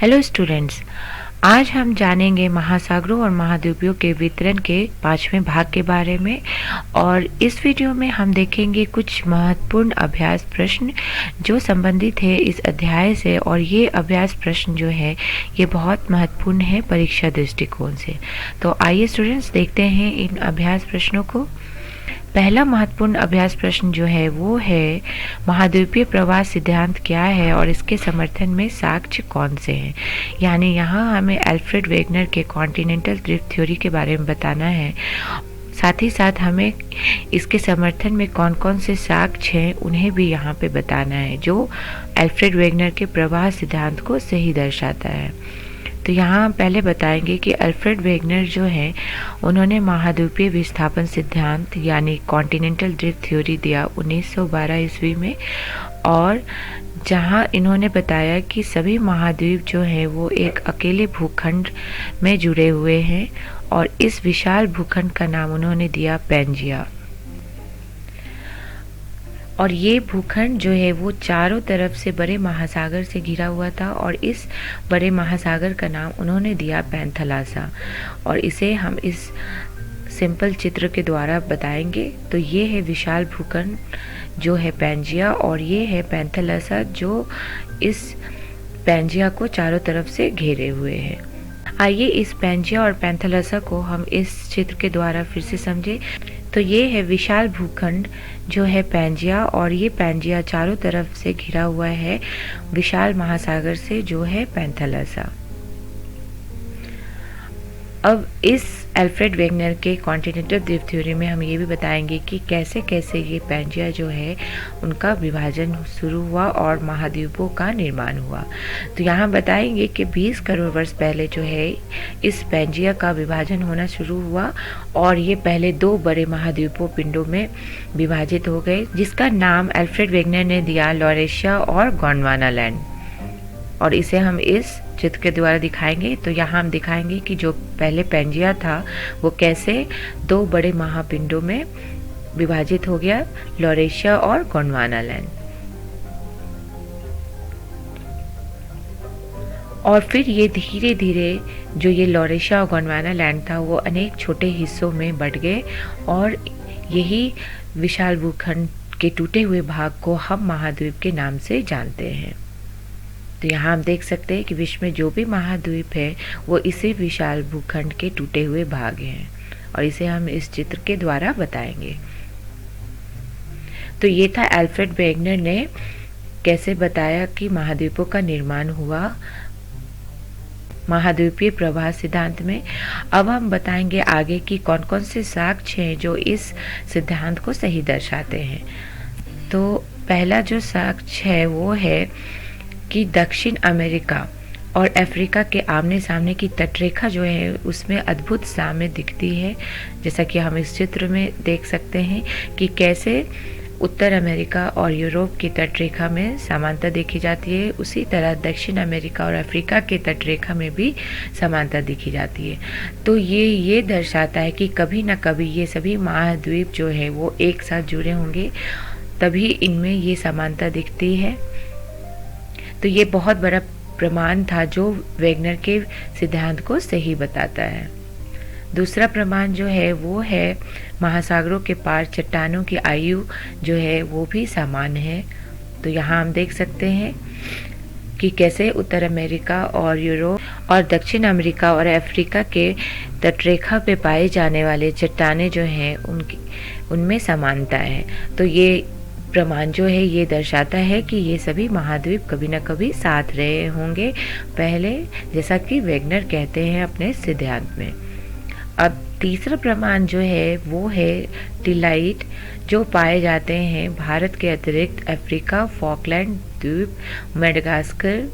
Hello students, आज हम जानेंगे महासागरों और महाद्वीपों के वितरण के 5वें भाग के बारे में। और इस वीडियो में हम देखेंगे कुछ महत्वपूर्ण अभ्यास प्रश्न जो संबंधित है इस अध्याय से। और ये अभ्यास प्रश्न जो है ये बहुत महत्वपूर्ण है परीक्षा दृष्टिकोण से। तो आइए स्टूडेंट्स देखते हैं इन अभ्यास प्रश्नों को। पहला महत्वपूर्ण अभ्यास प्रश्न जो है वो है, महाद्वीपीय प्रवास सिद्धांत क्या है और इसके समर्थन में साक्ष्य कौन से हैं। यानी यहाँ हमें अल्फ्रेड वेगनर के कॉन्टिनेंटल ड्रिफ्ट थ्योरी के बारे में बताना है। साथ ही साथ हमें इसके समर्थन में कौन कौन से साक्ष्य हैं उन्हें भी यहाँ पे बताना है, जो अल्फ्रेड वेगनर के प्रवास सिद्धांत को सही दर्शाता है। तो यहाँ हम पहले बताएंगे कि अल्फ्रेड वेगनर जो है उन्होंने महाद्वीपीय विस्थापन सिद्धांत यानी कॉन्टिनेंटल ड्रिफ्ट थ्योरी दिया 1912 ईस्वी में। और जहाँ इन्होंने बताया कि सभी महाद्वीप जो हैं वो एक अकेले भूखंड में जुड़े हुए हैं और इस विशाल भूखंड का नाम उन्होंने दिया पैंजिया। और ये भूखंड जो है वो चारों तरफ से बड़े महासागर से घिरा हुआ था और इस बड़े महासागर का नाम उन्होंने दिया पैंथलासा। और इसे हम इस सिंपल चित्र के द्वारा बताएंगे। तो ये है विशाल भूखंड जो है पैंजिया और ये है पैंथलासा जो इस पैंजिया को चारों तरफ से घेरे हुए है। आइए इस पैंजिया और पैंथलासा को हम इस चित्र के द्वारा फिर से समझें। तो ये है विशाल भूखंड जो है पैंजिया और ये पैंजिया चारों तरफ से घिरा हुआ है विशाल महासागर से जो है पैंथलासा। अब इस अल्फ्रेड वेगनर के कॉन्टिनेंटल ड्रिफ्ट थ्योरी में हम ये भी बताएंगे कि कैसे कैसे ये पैंजिया जो है उनका विभाजन शुरू हुआ और महाद्वीपों का निर्माण हुआ। तो यहाँ बताएंगे कि 20 करोड़ वर्ष पहले जो है इस पैंजिया का विभाजन होना शुरू हुआ और ये पहले 2 बड़े महाद्वीपों पिंडों में विभाजित हो गए, जिसका नाम अल्फ्रेड वेगनर ने दिया लॉरेशिया और गोंडवाना लैंड। और इसे हम इस चित्र के द्वारा दिखाएंगे। तो यहाँ हम दिखाएंगे कि जो पहले पैंजिया था वो कैसे 2 बड़े महापिंडों में विभाजित हो गया, लॉरेशिया और गोंडवाना लैंड। और फिर ये धीरे धीरे जो ये लॉरेशिया और गोंडवाना लैंड था वो अनेक छोटे हिस्सों में बंट गए और यही विशाल भूखंड के टूटे हुए भाग को हम महाद्वीप के नाम से जानते हैं। तो यहाँ हम देख सकते हैं कि विश्व में जो भी महाद्वीप है वो इसी विशाल भूखंड के टूटे हुए भाग हैं और इसे हम इस चित्र के द्वारा बताएंगे। तो ये था अल्फ्रेड वेगनर ने कैसे बताया कि महाद्वीपों का निर्माण हुआ महाद्वीपीय प्रवास सिद्धांत में। अब हम बताएंगे आगे कि कौन कौन से साक्ष्य हैं जो इस सिद्धांत को सही दर्शाते हैं। तो पहला जो साक्ष्य है वो है कि दक्षिण अमेरिका और अफ्रीका के आमने सामने की तटरेखा जो है उसमें अद्भुत साम्य दिखती है। जैसा कि हम इस चित्र में देख सकते हैं कि कैसे उत्तर अमेरिका और यूरोप की तटरेखा में समानता देखी जाती है, उसी तरह दक्षिण अमेरिका और अफ्रीका के तटरेखा में भी समानता दिखी जाती है। तो ये दर्शाता है कि कभी ना कभी ये सभी महाद्वीप जो है वो एक साथ जुड़े होंगे, तभी इनमें ये समानता दिखती है। तो ये बहुत बड़ा प्रमाण था जो वेगनर के सिद्धांत को सही बताता है। दूसरा प्रमाण जो है वो है महासागरों के पार चट्टानों की आयु जो है वो भी समान है। तो यहाँ हम देख सकते हैं कि कैसे उत्तर अमेरिका और यूरोप और दक्षिण अमेरिका और अफ्रीका के तटरेखा पे पाए जाने वाले चट्टानें जो हैं उनमें समानता है। तो ये प्रमाण जो है ये दर्शाता है कि ये सभी महाद्वीप कभी न कभी साथ रहे होंगे पहले, जैसा कि वेगनर कहते हैं अपने सिद्धांत में। अब तीसरा प्रमाण जो है वो है टिलाइट, जो पाए जाते हैं भारत के अतिरिक्त अफ्रीका, फॉकलैंड द्वीप, मेडागास्कर,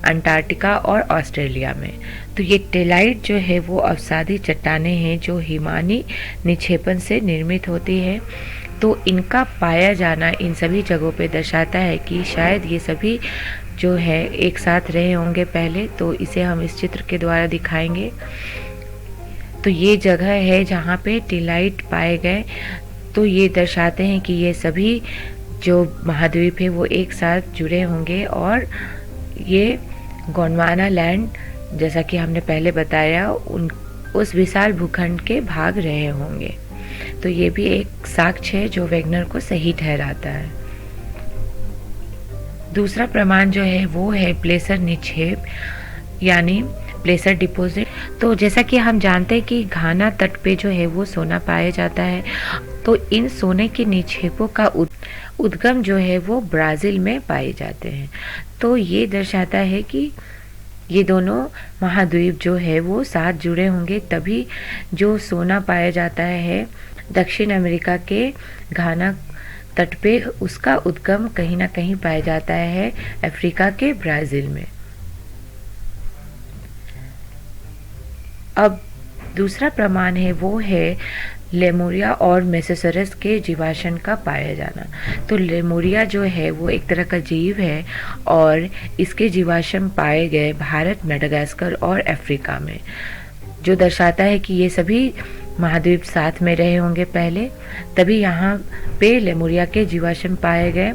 अंटार्कटिका और ऑस्ट्रेलिया में। तो ये टिलाइट जो है वो अवसादी चट्टानें हैं जो हिमानी निक्षेपण से निर्मित होती है। तो इनका पाया जाना इन सभी जगहों पे दर्शाता है कि शायद ये सभी जो है एक साथ रहे होंगे पहले। तो इसे हम इस चित्र के द्वारा दिखाएंगे। तो ये जगह है जहाँ पे टिलाइट पाए गए। तो ये दर्शाते हैं कि ये सभी जो महाद्वीप है वो एक साथ जुड़े होंगे और ये गोंडवाना लैंड, जैसा कि हमने पहले बताया, उस विशाल भूखंड के भाग रहे होंगे। तो ये भी एक साक्ष्य है जो वेगनर को सही ठहराता है। दूसरा प्रमाण जो है वो है प्लेसर निक्षेप, यानी प्लेसर डिपॉजिट। तो जैसा कि हम जानते हैं कि घाना तट पे जो है वो सोना पाया जाता है, तो इन सोने के निक्षेपों का उद्गम जो है वो ब्राज़ील में पाए जाते हैं। तो ये दर्शाता है कि ये दोनों महाद्वीप जो है वो साथ जुड़े होंगे, तभी जो सोना पाया जाता है दक्षिण अमेरिका के घाना तट पे, उसका उद्गम कहीं ना कहीं पाया जाता है अफ्रीका के ब्राज़ील में। अब दूसरा प्रमाण है वो है लेमुरिया और मेसोसोरस के जीवाश्म का पाया जाना। तो लेमुरिया जो है वो एक तरह का जीव है और इसके जीवाश्म पाए गए भारत, मेडागास्कर और अफ्रीका में, जो दर्शाता है कि ये सभी महाद्वीप साथ में रहे होंगे पहले, तभी यहाँ पे लेमुरिया के जीवाश्म पाए गए।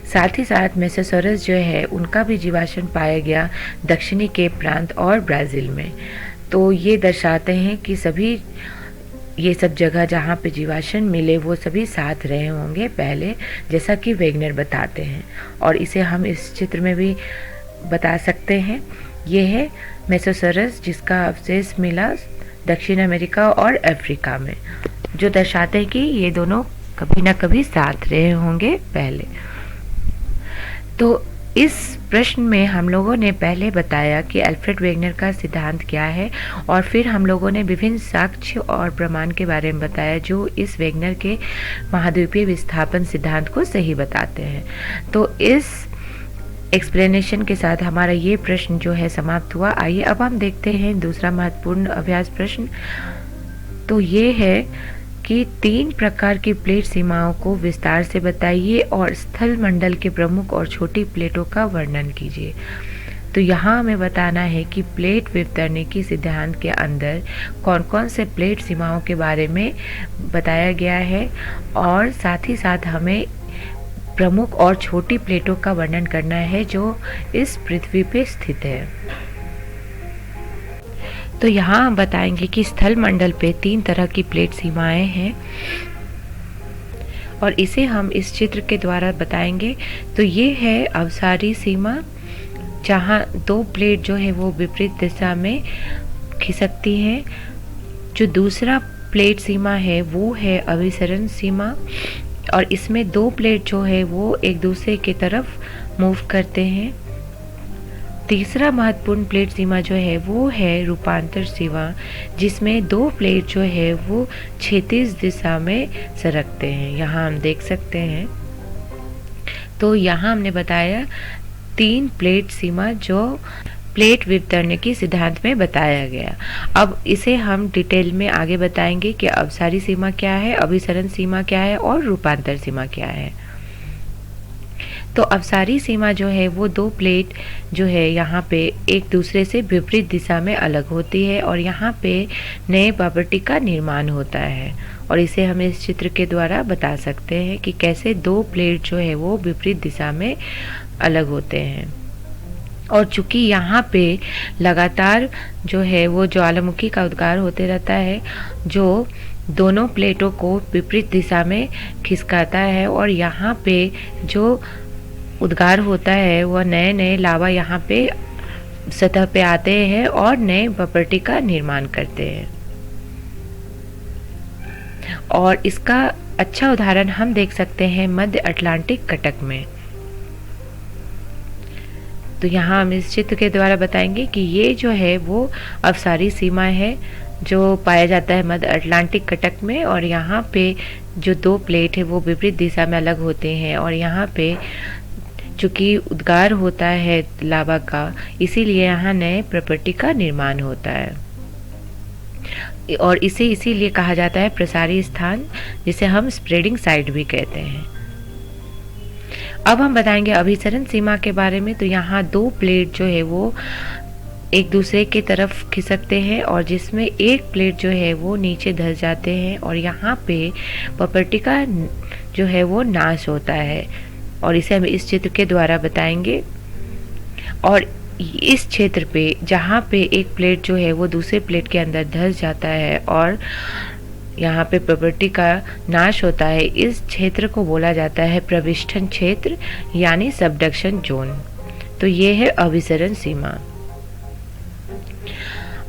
साथ ही साथ मेसोसोरस जो है उनका भी जीवाश्म पाया गया दक्षिणी केप प्रांत और ब्राज़ील में। तो ये दर्शाते हैं कि सभी ये सब जगह जहाँ पे जीवाश्म मिले वो सभी साथ रहे होंगे पहले, जैसा कि वेगनर बताते हैं। और इसे हम इस चित्र में भी बता सकते हैं। ये है मेसोसोरस जिसका अवशेष मिला दक्षिण अमेरिका और अफ्रीका में, जो दर्शाते हैं कि ये दोनों कभी ना कभी साथ रहे होंगे पहले। तो इस प्रश्न में हम लोगों ने पहले बताया कि अल्फ्रेड वेगनर का सिद्धांत क्या है, और फिर हम लोगों ने विभिन्न साक्ष्य और प्रमाण के बारे में बताया जो इस वेगनर के महाद्वीपीय विस्थापन सिद्धांत को सही बताते हैं। तो इस एक्सप्लेनेशन के साथ हमारा ये प्रश्न जो है समाप्त हुआ। आइए अब हम देखते हैं दूसरा महत्वपूर्ण अभ्यास प्रश्न। तो ये है कि 3 प्रकार की प्लेट सीमाओं को विस्तार से बताइए और स्थल मंडल के प्रमुख और छोटी प्लेटों का वर्णन कीजिए। तो यहाँ हमें बताना है कि प्लेट विवर्तनिकी सिद्धांत के अंदर कौन कौन से प्लेट सीमाओं के बारे में बताया गया है, और साथ ही साथ हमें प्रमुख और छोटी प्लेटों का वर्णन करना है जो इस पृथ्वी पे स्थित है। तो यहाँ हम बताएंगे कि स्थल मंडल पे 3 तरह की प्लेट सीमाएं हैं, और इसे हम इस चित्र के द्वारा बताएंगे। तो ये है अवसारी सीमा, जहाँ 2 प्लेट जो है वो विपरीत दिशा में खिसकती हैं। जो दूसरा प्लेट सीमा है वो है अभिसरण सीमा, और इसमें 2 प्लेट जो है वो एक दूसरे की तरफ मूव करते हैं। तीसरा महत्वपूर्ण प्लेट सीमा जो है वो है रूपांतर सीमा, जिसमें 2 प्लेट जो है वो क्षैतिज दिशा में सरकते हैं। यहाँ हम देख सकते हैं। तो यहाँ हमने बताया 3 प्लेट सीमा जो प्लेट विवर्तनिकी सिद्धांत में बताया गया। अब इसे हम डिटेल में आगे बताएंगे कि अवसारी सीमा क्या है, अभिसरण सीमा क्या है और रूपांतर सीमा क्या है। तो अवसारी सीमा जो है वो 2 प्लेट जो है यहाँ पे एक दूसरे से विपरीत दिशा में अलग होती है, और यहाँ पे नए प्रॉपर्टी का निर्माण होता है, और इसे हम इस चित्र के द्वारा बता सकते हैं कि कैसे 2 प्लेट जो है वो विपरीत दिशा में अलग होते हैं। और चूंकि यहाँ पे लगातार जो है वो ज्वालामुखी का उद्गार होते रहता है, जो दोनों प्लेटों को विपरीत दिशा में खिसकाता है, और यहाँ पे जो उद्गार होता है वह नए नए लावा यहाँ पे सतह पे आते हैं और नए प्रॉपर्टी का निर्माण करते हैं। और इसका अच्छा उदाहरण हम देख सकते हैं मध्य अटलांटिक कटक में। तो यहाँ हम इस चित्र के द्वारा बताएंगे कि ये जो है वो अवसारी सीमा है जो पाया जाता है मध्य अटलांटिक कटक में, और यहाँ पे जो 2 प्लेट है वो विपरीत दिशा में अलग होते हैं, और यहाँ पे चूँकि उद्गार होता है लावा का, इसीलिए यहाँ नए प्रॉपर्टी का निर्माण होता है, और इसे इसीलिए कहा जाता है प्रसारी स्थान, जिसे हम स्प्रेडिंग साइड भी कहते हैं। अब हम बताएंगे अभिसरण सीमा के बारे में। तो यहाँ 2 प्लेट जो है वो एक दूसरे की तरफ खिसकते हैं, और जिसमें एक प्लेट जो है वो नीचे धंस जाते हैं, और यहाँ पे प्रॉपर्टी का जो है वो नाश होता है, और इसे हम इस चित्र के द्वारा बताएंगे। और इस क्षेत्र पे जहाँ पे एक प्लेट जो है वो दूसरे प्लेट के अंदर धंस जाता है और यहाँ पे प्रॉपर्टी का नाश होता है, इस क्षेत्र को बोला जाता है प्रविष्टन क्षेत्र यानी सबडक्शन जोन। तो ये है अभिसरण सीमा।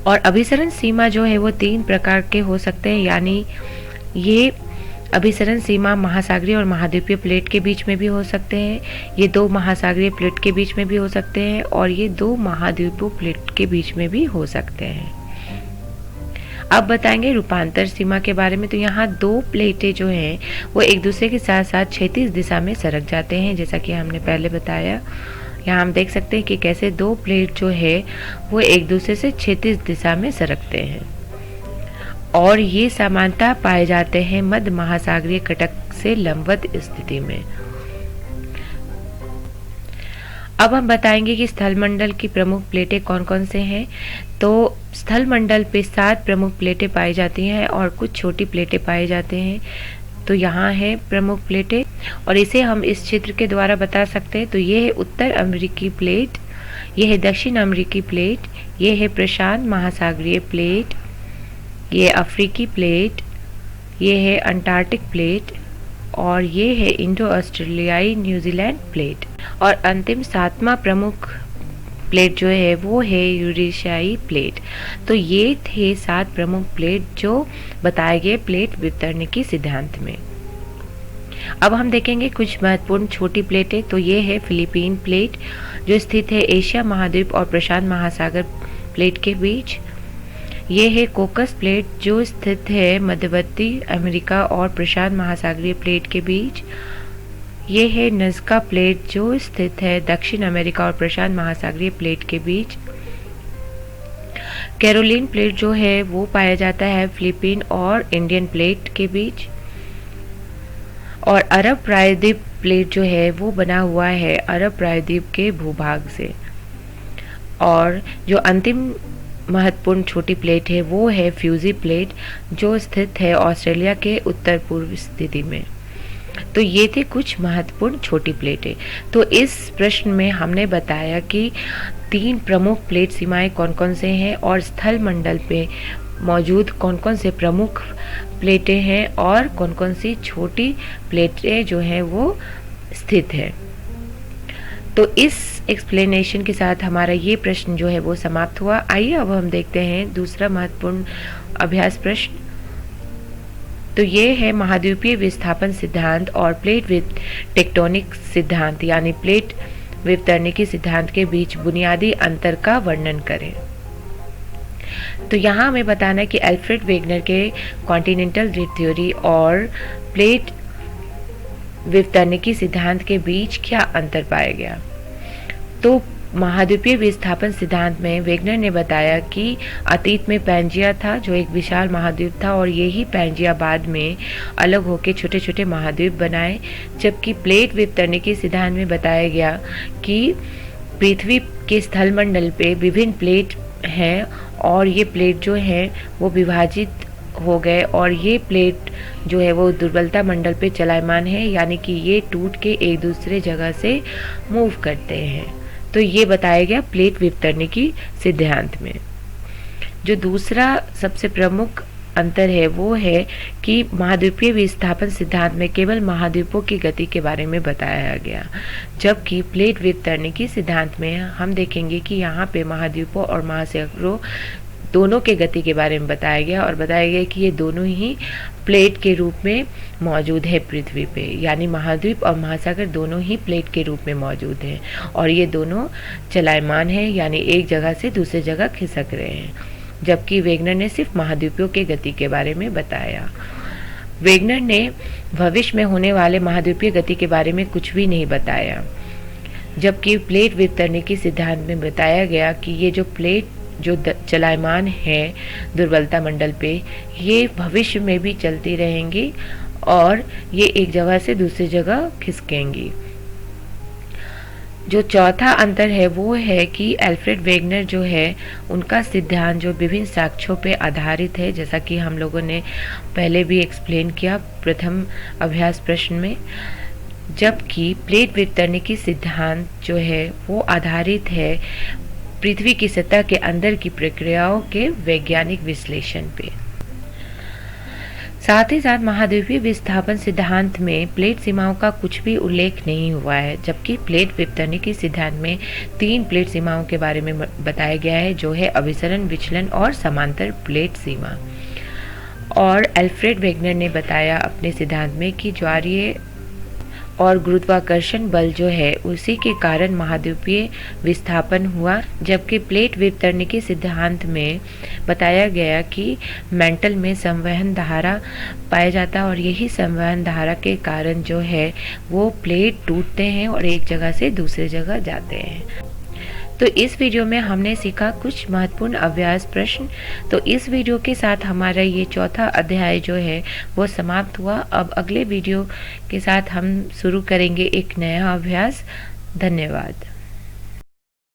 और अभिसरण सीमा जो है वो 3 प्रकार के हो सकते हैं, यानी ये अभिसरण सीमा महासागरीय और महाद्वीपीय प्लेट के बीच में भी हो सकते हैं, ये 2 महासागरीय प्लेट के बीच में भी हो सकते हैं और ये 2 महाद्वीपीय प्लेट के बीच में भी हो सकते हैं। अब बताएंगे रूपांतर सीमा के बारे में। तो यहाँ 2 प्लेटें जो हैं वो एक दूसरे के साथ साथ क्षैतिज दिशा में सरक जाते हैं, जैसा कि हमने पहले बताया। यहाँ हम देख सकते हैं कि कैसे 2 प्लेट जो है वो एक दूसरे से क्षैतिज दिशा में सरकते हैं और ये समानता पाए जाते हैं मध्य महासागरीय कटक से लंबवत स्थिति में। अब हम बताएंगे कि स्थलमंडल की प्रमुख प्लेटें कौन कौन से हैं। तो स्थलमंडल पे 7 प्रमुख प्लेटें पाई जाती हैं और कुछ छोटी प्लेटें पाए जाते हैं। तो यहाँ है प्रमुख प्लेटें और इसे हम इस चित्र के द्वारा बता सकते हैं। तो ये है उत्तर अमेरिकी प्लेट, ये है दक्षिण अमेरिकी प्लेट, ये है प्रशांत महासागरीय प्लेट, ये अफ्रीकी प्लेट, ये है अंटार्कटिक प्लेट और ये है इंडो ऑस्ट्रेलियाई न्यूजीलैंड प्लेट। और अंतिम 7वां प्रमुख प्लेट जो है वो है यूरेशियाई प्लेट। तो ये थे 7 प्रमुख प्लेट जो बताए गए प्लेट विवर्तनिकी सिद्धांत में। अब हम देखेंगे कुछ महत्वपूर्ण छोटी प्लेटें। तो ये है फिलीपीन प्लेट जो स्थित है एशिया महाद्वीप और प्रशांत महासागर प्लेट के बीच। ये है कोकस प्लेट जो स्थित है मध्यवर्ती अमेरिका और प्रशांत महासागरीय प्लेट के बीच। ये है नज़का प्लेट जो स्थित है दक्षिण अमेरिका और प्रशांत महासागरीय प्लेट के बीच। कैरोलिन प्लेट जो है वो पाया जाता है फिलीपीन और इंडियन प्लेट के बीच। और अरब प्रायद्वीप प्लेट जो है वो बना हुआ है अरब प्रायद्वीप के भूभाग से। और जो अंतिम महत्वपूर्ण छोटी प्लेट है वो है फ्यूजी प्लेट जो स्थित है ऑस्ट्रेलिया के उत्तर पूर्व स्थिति में। तो ये थे कुछ महत्वपूर्ण छोटी प्लेटें। तो इस प्रश्न में हमने बताया कि 3 प्रमुख प्लेट सीमाएं कौन कौन से हैं और स्थल मंडल पे मौजूद कौन कौन से प्रमुख प्लेटें हैं और कौन कौन सी छोटी प्लेटें जो हैं वो स्थित है। तो इस एक्सप्लेनेशन के साथ हमारा ये प्रश्न जो है वो समाप्त हुआ। आइए अब हम देखते हैं दूसरा महत्वपूर्ण अभ्यास प्रश्न। तो ये है महाद्वीपीय विस्थापन सिद्धांत और प्लेट टेक्टोनिक सिद्धांत यानी प्लेट विवर्तनिकी सिद्धांत के बीच बुनियादी अंतर का वर्णन करें। तो यहाँ हमें बताना है कि अल्फ्रेड वेगनर के कॉन्टिनेंटल ड्रिफ्ट थ्योरी और प्लेट विवर्तनिकी सिद्धांत के बीच क्या अंतर पाया गया। तो महाद्वीपीय विस्थापन सिद्धांत में वेगनर ने बताया कि अतीत में पैंजिया था जो एक विशाल महाद्वीप था और यही पैंजिया बाद में अलग होकर छोटे छोटे महाद्वीप बनाए। जबकि प्लेट विवर्तनिकी सिद्धांत में बताया गया कि पृथ्वी के स्थलमंडल पे विभिन्न प्लेट हैं और ये प्लेट जो है वो विभाजित हो गए और ये प्लेट जो है वो दुर्बलता मंडल पे चलायमान है, यानी कि ये टूट के एक दूसरे जगह से मूव करते हैं। तो ये बताया गया प्लेट विवर्तनिकी सिद्धांत में। जो दूसरा सबसे प्रमुख अंतर है वो है कि महाद्वीपीय विस्थापन सिद्धांत में केवल महाद्वीपों की गति के बारे में बताया गया, जबकि प्लेट विवर्तनिकी सिद्धांत में हम देखेंगे कि यहाँ पे महाद्वीपों और महासागरों दोनों के गति के बारे में बताया गया और बताया गया कि ये दोनों ही प्लेट के रूप में मौजूद है पृथ्वी पे, यानी महाद्वीप और महासागर दोनों ही प्लेट के रूप में मौजूद हैं और ये दोनों चलायमान हैं, यानी एक जगह से दूसरी जगह खिसक रहे हैं। जबकि वेगनर ने सिर्फ महाद्वीपों के गति के बारे में बताया। वेगनर ने भविष्य में होने वाले महाद्वीपीय गति के बारे में कुछ भी नहीं बताया, जबकि प्लेट विवर्तनिकी सिद्धांत में बताया गया कि ये जो प्लेट जो चलायमान है दुर्बलता मंडल पे, ये भविष्य में भी चलती रहेंगी और ये एक जगह से दूसरी जगह खिसकेंगी। जो चौथा अंतर है वो है कि अल्फ्रेड वेगनर जो है उनका सिद्धांत जो विभिन्न साक्ष्यों पे आधारित है, जैसा कि हम लोगों ने पहले भी एक्सप्लेन किया प्रथम अभ्यास प्रश्न में। जबकि प्लेट विवर्तनिकी सिद्धांत जो है वो आधारित है पृथ्वी की सतह के अंदर की प्रक्रियाओं के वैज्ञानिक विश्लेषण पे। साथ ही साथ महाद्वीपीय विस्थापन सिद्धांत में प्लेट सीमाओं का कुछ भी उल्लेख नहीं हुआ है, जबकि प्लेट विवर्तनिकी सिद्धांत में 3 प्लेट सीमाओं के बारे में बताया गया है, जो है अभिसरण, विचलन और समांतर प्लेट सीमा। और अल्फ्रेड वेगनर ने बताया अपने सिद्धांत में कि ज्वारीय और गुरुत्वाकर्षण बल जो है उसी के कारण महाद्वीपीय विस्थापन हुआ, जबकि प्लेट विवर्तनिकी सिद्धांत में बताया गया कि मेंटल में संवहन धारा पाया जाता है और यही संवहन धारा के कारण जो है वो प्लेट टूटते हैं और एक जगह से दूसरी जगह जाते हैं। तो इस वीडियो में हमने सीखा कुछ महत्वपूर्ण अभ्यास प्रश्न। तो इस वीडियो के साथ हमारा ये चौथा अध्याय जो है वो समाप्त हुआ। अब अगले वीडियो के साथ हम शुरू करेंगे एक नया अभ्यास। धन्यवाद।